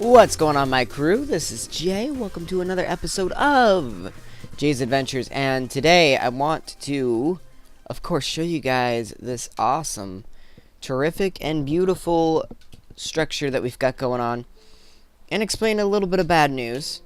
What's going on, my crew? This is Jay. Welcome to another episode of Jay's Adventures, and today I want to, of course, show you guys this awesome, terrific, and beautiful structure that we've got going on, and explain a little bit of bad news.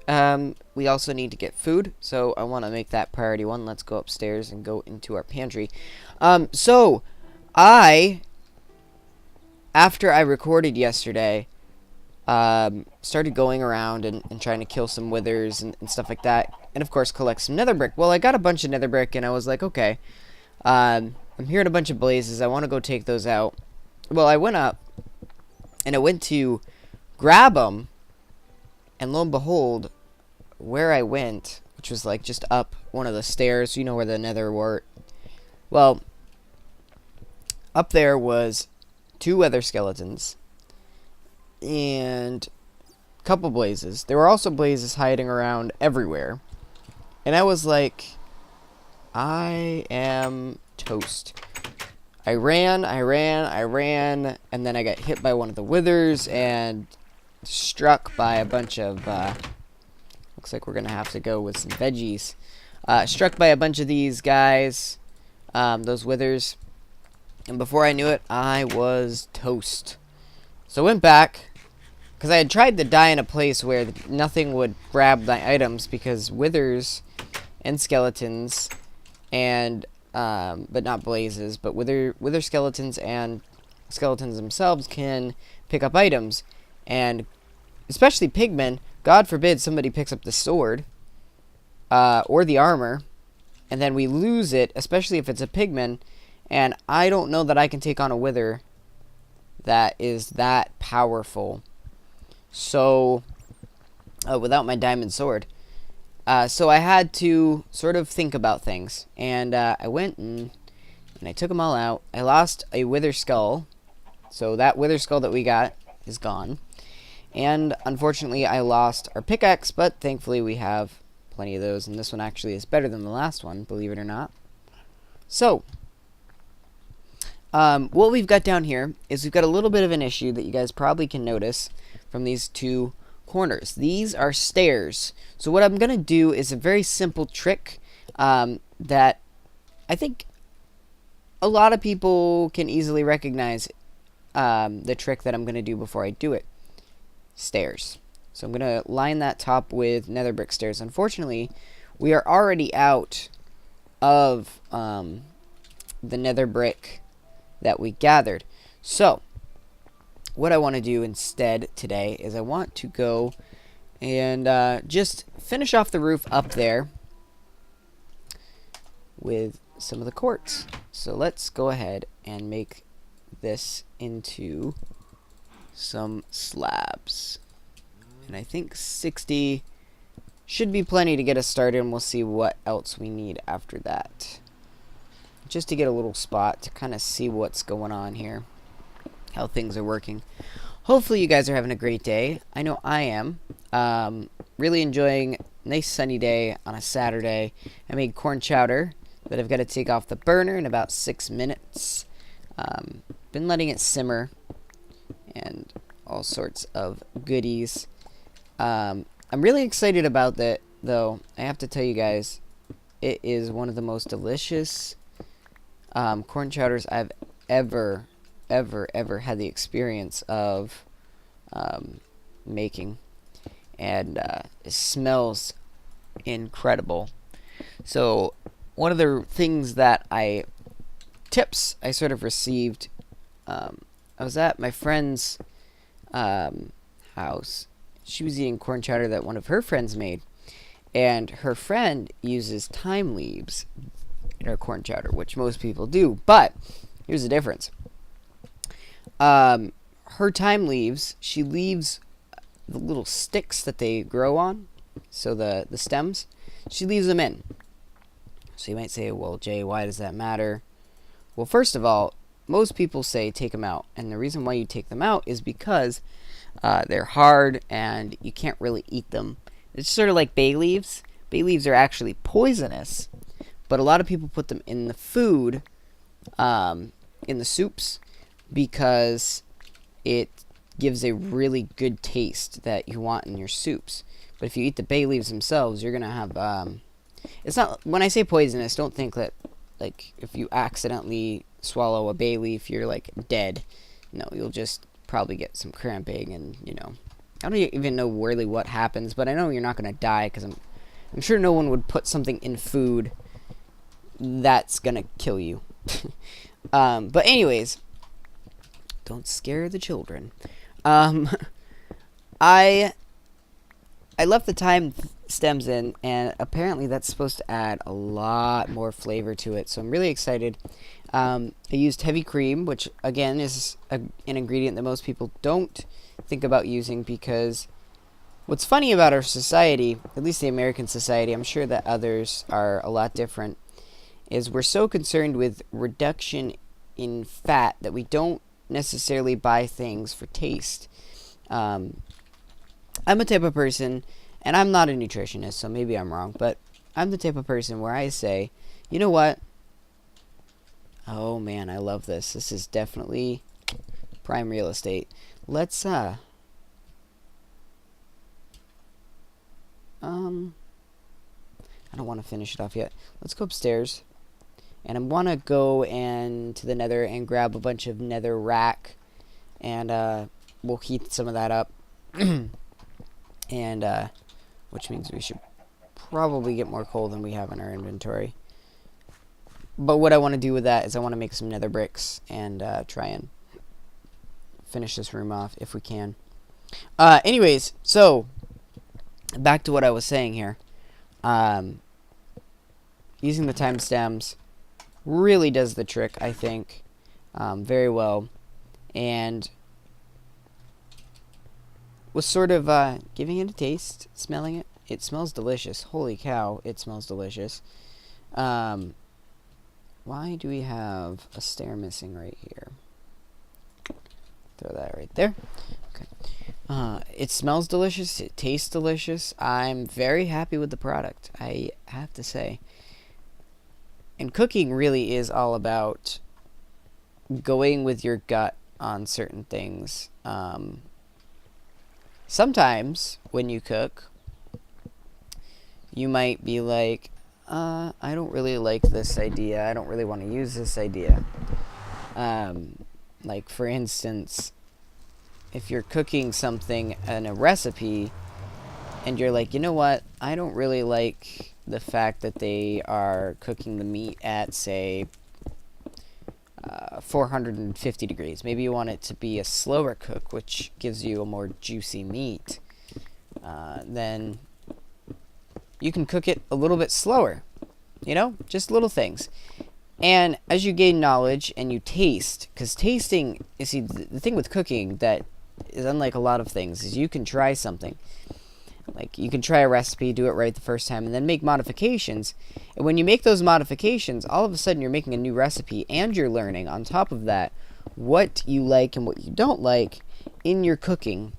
We also need to get food, so I want to make that priority one. Let's go upstairs and go into our pantry. After I recorded yesterday, started going around and trying to kill some withers and stuff like that, and of course collect some nether brick. Well, I got a bunch of nether brick, and I was like, okay, I'm hearing a bunch of blazes. I want to go take those out. Well, I went up, and I went to grab them, and lo and behold, where I went, which was like just up one of the stairs, you know where the nether were. Well, up there was 2 wither skeletons and a couple blazes. There were also blazes hiding around everywhere, and I was like, I am toast. I ran, and then I got hit by one of the withers and struck by a bunch of looks like we're gonna have to go with some veggies. Struck by a bunch of these guys, those withers, and before I knew it, I was toast. So I went back, because I had tried to die in a place where nothing would grab my items, because withers and skeletons and but not blazes, but wither skeletons and skeletons themselves can pick up items, and especially pigmen. God forbid somebody picks up the sword or the armor, and then we lose it, especially if it's a pigman. And I don't know that I can take on a wither that is that powerful. So, without my diamond sword. So I had to sort of think about things. And I went and I took them all out. I lost a wither skull. So that wither skull that we got is gone. And unfortunately, I lost our pickaxe. But thankfully, we have plenty of those. And this one actually is better than the last one, believe it or not. So, what we've got down here is we've got a little bit of an issue that you guys probably can notice from these 2 corners. These are stairs. So what I'm going to do is a very simple trick that I think a lot of people can easily recognize the trick that I'm going to do before I do it. Stairs. So I'm going to line that top with nether brick stairs. Unfortunately, we are already out of the nether brick that we gathered. So what I want to do instead today is I want to go and just finish off the roof up there with some of the quartz. So let's go ahead and make this into some slabs, and I think 60 should be plenty to get us started, and we'll see what else we need after that, just to get a little spot to kind of see what's going on here, how things are working. Hopefully you guys are having a great day. I know I am. Really enjoying a nice sunny day on a Saturday. I made corn chowder that I've got to take off the burner in about 6 minutes. Been letting it simmer and all sorts of goodies. I'm really excited about that, though. I have to tell you guys, it is one of the most delicious corn chowders I've ever had the experience of making, and it smells incredible. So one of the things that tips I sort of received, I was at my friend's house. She was eating corn chowder that one of her friends made, and her friend uses thyme leaves in her corn chowder, which most people do, but here's the difference. Her thyme leaves, she leaves the little sticks that they grow on, so the stems, she leaves them in. So you might say, well, Jay, why does that matter? Well, first of all, most people say take them out, and the reason why you take them out is because they're hard and you can't really eat them. It's sort of like bay leaves. Bay leaves are actually poisonous, but a lot of people put them in the food, in the soups, because it gives a really good taste that you want in your soups. But if you eat the bay leaves themselves, you're gonna have it's not, when I say poisonous, don't think that like if you accidentally swallow a bay leaf you're like dead. No, you'll just probably get some cramping, and I don't even know really what happens, but I know you're not gonna die, because I'm sure no one would put something in food that's gonna kill you. But anyways, don't scare the children. I left the thyme stems in, and apparently that's supposed to add a lot more flavor to it, so I'm really excited. I used heavy cream, which again is an ingredient that most people don't think about using, because what's funny about our society, at least the American society, I'm sure that others are a lot different, is we're so concerned with reduction in fat that we don't necessarily buy things for taste. I'm a type of person, and I'm not a nutritionist, so maybe I'm wrong, but I'm the type of person where I say, you know what? Oh man, I love this. This is definitely prime real estate. Let's I don't want to finish it off yet. Let's go upstairs. And I want to go to the nether and grab a bunch of nether rack. And we'll heat some of that up. And which means we should probably get more coal than we have in our inventory. But what I want to do with that is I want to make some nether bricks and try and finish this room off if we can. Anyways, so back to what I was saying here. Using the thyme stems really does the trick, I think, very well. And was sort of giving it a taste, smelling it. It smells delicious. Holy cow, it smells delicious. Why do we have a stair missing right here? Throw that right there. Okay. It smells delicious. It tastes delicious. I'm very happy with the product, I have to say. And cooking really is all about going with your gut on certain things. Sometimes when you cook, you might be like, I don't really like this idea. I don't really want to use this idea. Like, for instance, if you're cooking something in a recipe and you're like, you know what, I don't really like the fact that they are cooking the meat at, say, 450 degrees. Maybe you want it to be a slower cook, which gives you a more juicy meat. Then you can cook it a little bit slower. Just little things. And as you gain knowledge and you taste, because tasting, you see, the thing with cooking that is unlike a lot of things is you can try something. Like, you can try a recipe, do it right the first time, and then make modifications. And when you make those modifications, all of a sudden you're making a new recipe, and you're learning, on top of that, what you like and what you don't like in your cooking,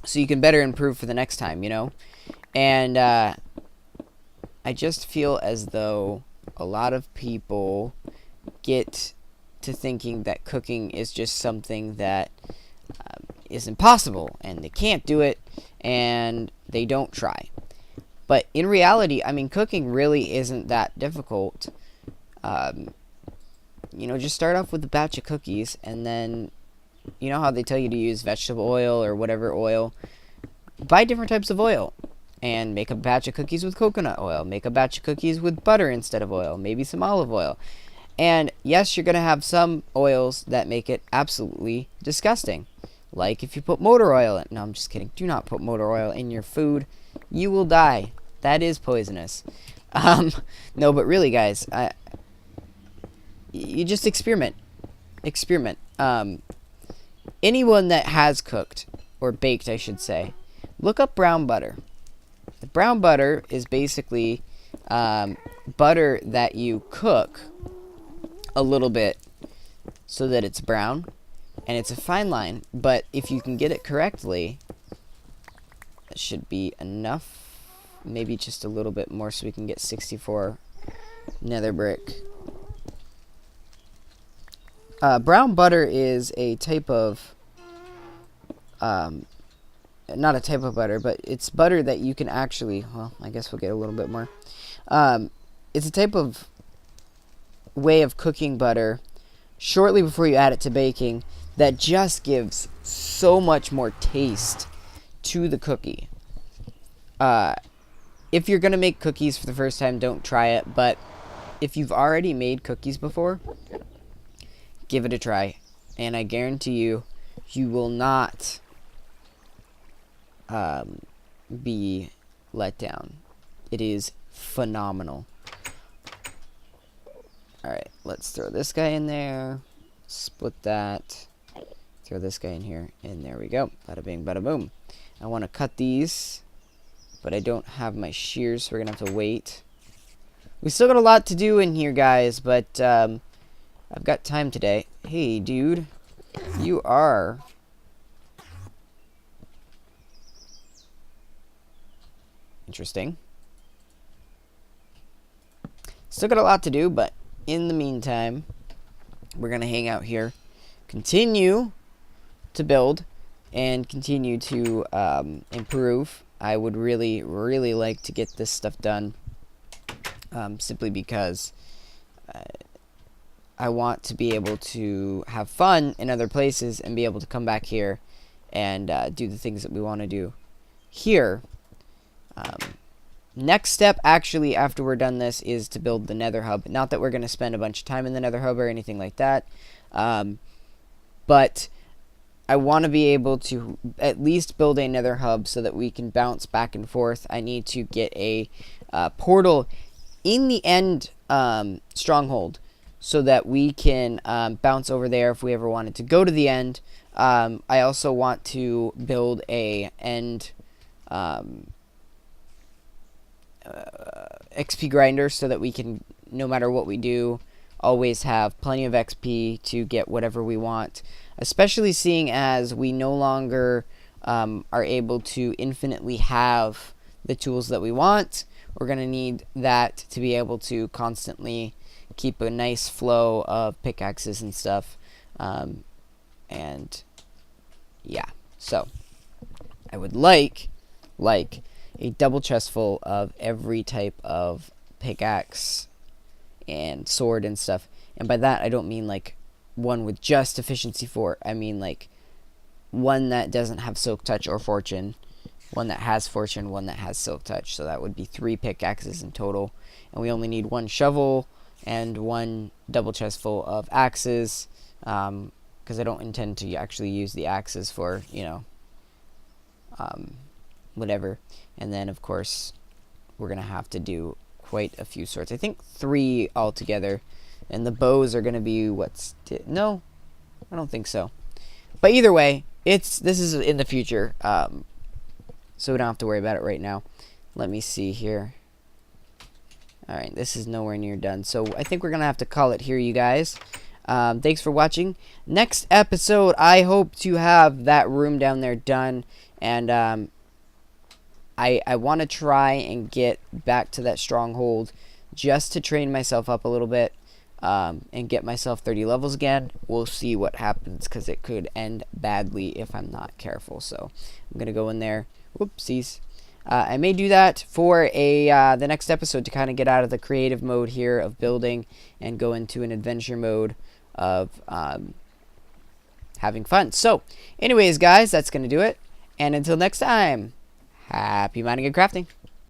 so you can better improve for the next time, And I just feel as though a lot of people get to thinking that cooking is just something that is impossible, and they can't do it, and they don't try. But in reality, I mean, cooking really isn't that difficult. Just start off with a batch of cookies, and then, you know how they tell you to use vegetable oil or whatever oil? Buy different types of oil, and make a batch of cookies with coconut oil. Make a batch of cookies with butter instead of oil. Maybe some olive oil. And yes, you're going to have some oils that make it absolutely disgusting. Like if you put motor oil in. No, I'm just kidding. Do not put motor oil in your food. You will die. That is poisonous. No, but really, guys, you just experiment. Experiment. Anyone that has cooked, or baked, I should say, look up brown butter. The brown butter is basically butter that you cook a little bit so that it's brown. And it's a fine line, but if you can get it correctly, it should be enough. Maybe just a little bit more so we can get 64 nether brick. Brown butter is a type of not a type of butter, but it's butter that you can actually, well, I guess we'll get a little bit more. It's a type of way of cooking butter shortly before you add it to baking that just gives so much more taste to the cookie. If you're going to make cookies for the first time, don't try it, but if you've already made cookies before, give it a try, and I guarantee you, you will not be let down. It is phenomenal. Alright, let's throw this guy in there, split that, throw this guy in here, and there we go. Bada bing, bada boom. I want to cut these, but I don't have my shears, so we're going to have to wait. We still got a lot to do in here, guys, but I've got time today. Hey, dude, you are... interesting. Still got a lot to do, but in the meantime, we're going to hang out here, continue to build, and continue to improve. I would really, really like to get this stuff done, simply because I want to be able to have fun in other places and be able to come back here and do the things that we want to do here. Next step, actually, after we're done this, is to build the nether hub. Not that we're going to spend a bunch of time in the nether hub or anything like that, but I want to be able to at least build a nether hub so that we can bounce back and forth. I need to get a portal in the end stronghold so that we can bounce over there if we ever wanted to go to the end. I also want to build a end XP grinder so that we can, no matter what we do, always have plenty of XP to get whatever we want, especially seeing as we no longer are able to infinitely have the tools that we want. We're going to need that to be able to constantly keep a nice flow of pickaxes and stuff. And yeah, so I would like a double chest full of every type of pickaxe and sword and stuff. And by that, I don't mean like one with just efficiency 4. I mean like one that doesn't have silk touch or fortune, one that has fortune, one that has silk touch. So that would be 3 pickaxes in total. And we only need 1 shovel and 1 double chest full of axes, because I don't intend to actually use the axes for, you know, whatever. And then, of course, we're going to have to do quite a few swords. I think 3 altogether. And the bows are going to be no, I don't think so. But either way, this is in the future. So we don't have to worry about it right now. Let me see here. Alright, this is nowhere near done. So I think we're going to have to call it here, you guys. Thanks for watching. Next episode, I hope to have that room down there done. And I want to try and get back to that stronghold just to train myself up a little bit and get myself 30 levels again. We'll see what happens, because it could end badly if I'm not careful. So I'm going to go in there. Whoopsies. I may do that for the next episode to kind of get out of the creative mode here of building and go into an adventure mode of having fun. So anyways, guys, that's going to do it. And until next time, happy mining and crafting.